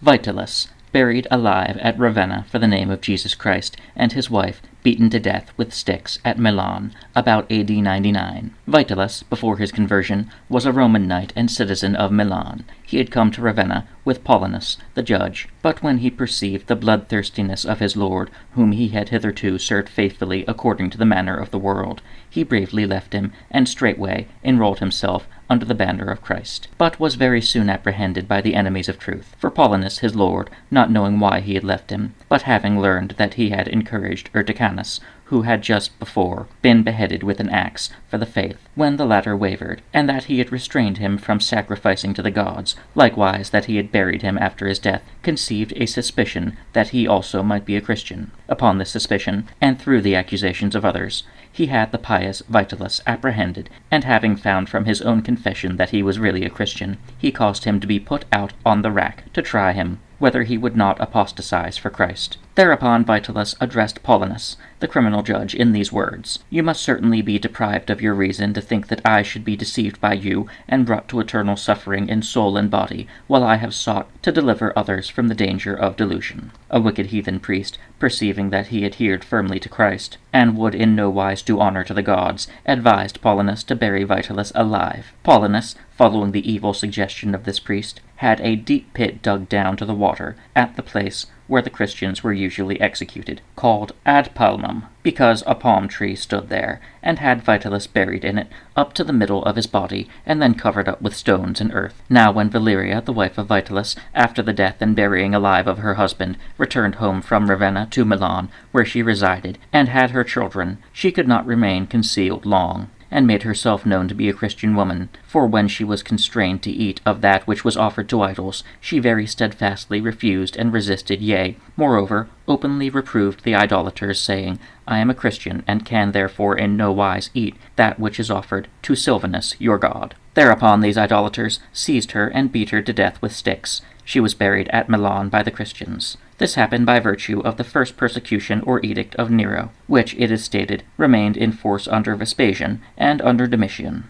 Vitalus, buried alive at Ravenna for the name of Jesus Christ, and his wife beaten to death with sticks at Milan, about A.D. 99. Vitalus, before his conversion, was a Roman knight and citizen of Milan. He had come to Ravenna with Paulinus, the judge, but when he perceived the bloodthirstiness of his lord, whom he had hitherto served faithfully according to the manner of the world, he bravely left him, and straightway enrolled himself under the banner of Christ, but was very soon apprehended by the enemies of truth. For Paulinus, his lord, not knowing why he had left him, but having learned that he had encouraged Urticanus, who had just before been beheaded with an axe for the faith, when the latter wavered, and that he had restrained him from sacrificing to the gods, likewise that he had buried him after his death, conceived a suspicion that he also might be a Christian. Upon this suspicion, and through the accusations of others, he had the pious Vitalus apprehended, and having found from his own confession that he was really a Christian, he caused him to be put out on the rack to try him, whether he would not apostatize for Christ. Thereupon Vitalus addressed Paulinus, the criminal judge, in these words: "You must certainly be deprived of your reason to think that I should be deceived by you and brought to eternal suffering in soul and body, while I have sought to deliver others from the danger of delusion." A wicked heathen priest, perceiving that he adhered firmly to Christ, and would in no wise do honor to the gods, advised Paulinus to bury Vitalus alive. Paulinus, following the evil suggestion of this priest, had a deep pit dug down to the water, at the place where the Christians were usually executed, called Ad Palmum, because a palm tree stood there, and had Vitalus buried in it up to the middle of his body, and then covered up with stones and earth. Now when Valeria, the wife of Vitalus, after the death and burying alive of her husband, returned home from Ravenna to Milan, where she resided, and had her children, she could not remain concealed long, and made herself known to be a Christian woman, for when she was constrained to eat of that which was offered to idols, she very steadfastly refused and resisted, yea, moreover, openly reproved the idolaters, saying, "I am a Christian, and can therefore in no wise eat that which is offered to Silvanus your god." Thereupon these idolaters seized her and beat her to death with sticks. She was buried at Milan by the Christians. This happened by virtue of the first persecution or edict of Nero, which, it is stated, remained in force under Vespasian and under Domitian.